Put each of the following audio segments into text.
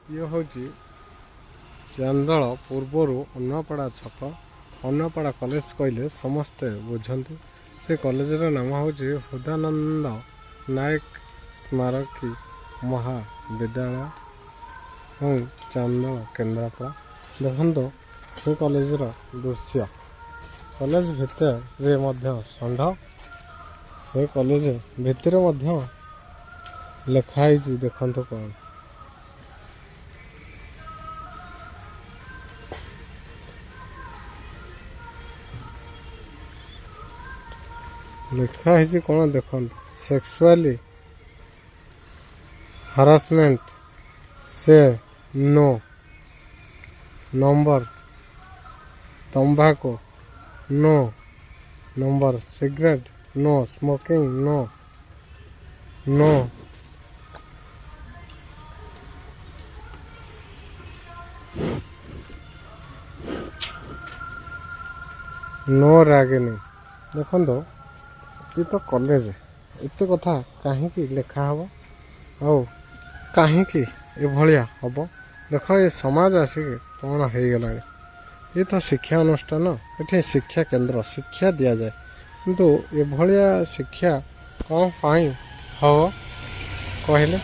ये हूँ चांदल पूर्वर अन्नपड़ा छक अन्नपड़ा कॉलेज कहले समस्ते बुझती से कॉलेजर नाम हूँ हृदानंद नायक स्मारकी महाविद्यालय और चांदल केन्द्रापड़ा। देखो से कॉलेजर दृश्य कॉलेज भितर षंढ से कॉलेज भितर लिखाई देखु कौन लिखाई कौन देखो सेक्सुअली हरासमेंट से नो नंबर तंबाकू no number cigarette no smoking no no no Ragini. देखो ये तो कॉलेज एत कथा कहीं लिखा हम आ कहीं भाया हम देख ये समाज आसिक कौन हो गला ये तो शिक्षा अनुष्ठान ये शिक्षा केन्द्र शिक्षा दि जाए किंतु ये भाया शिक्षा कौन पाई हम कहले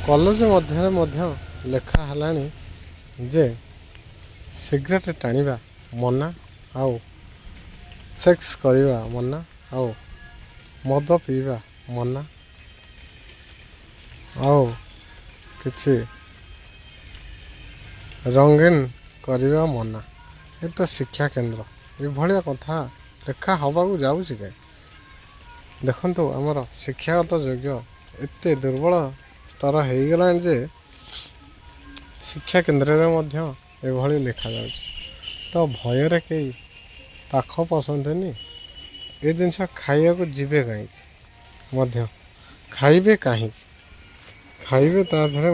कॉलेज मध्य लिखा है जे सिगरेट टाणिबा मना आउ सेक्स करवा मना आउ मद पीवा मना आउ किछि रंगीन करवा मना। ये तो शिक्षा केन्द्र ये भाया कथा लेखा हवाक जाऊँगी कहीं देखु आमर शिक्षागत योग्य एत दुर्बल स्तर हो गला जे शिक्षा केन्द्र में लिखा जा तो भयर कई पाख पसंदनी ये जिनस खाइबा को जीवे कहीं खाइबे कहीं खाइबे ताधरे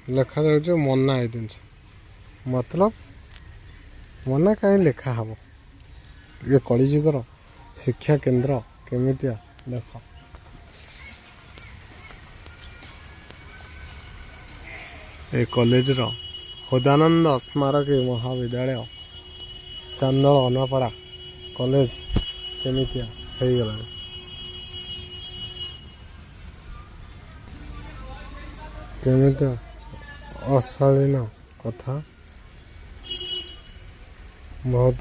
लिखा जाऊँ मना ये जिनस मतलब मना कहीं लिखा हम ये कलिजुगर शिक्षा केन्द्र केमितिया देख ए कॉलेज हृदानंद स्मारकी महाविद्यालय चांदल अन्नपड़ा कॉलेज केमितिया हो गला केमितिया अशालीन कथा बहुत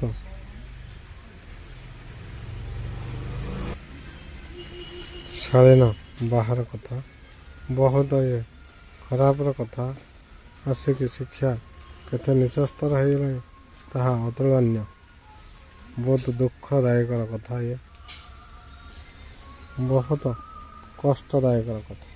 शालीन बाहर कथा बहुत ये खराब कथा आसिक शिक्षा केते नीच स्तर हो गला ताहा अतुलनीय बहुत दुखदायक कथा ये बहुत कष्टदायक कथा।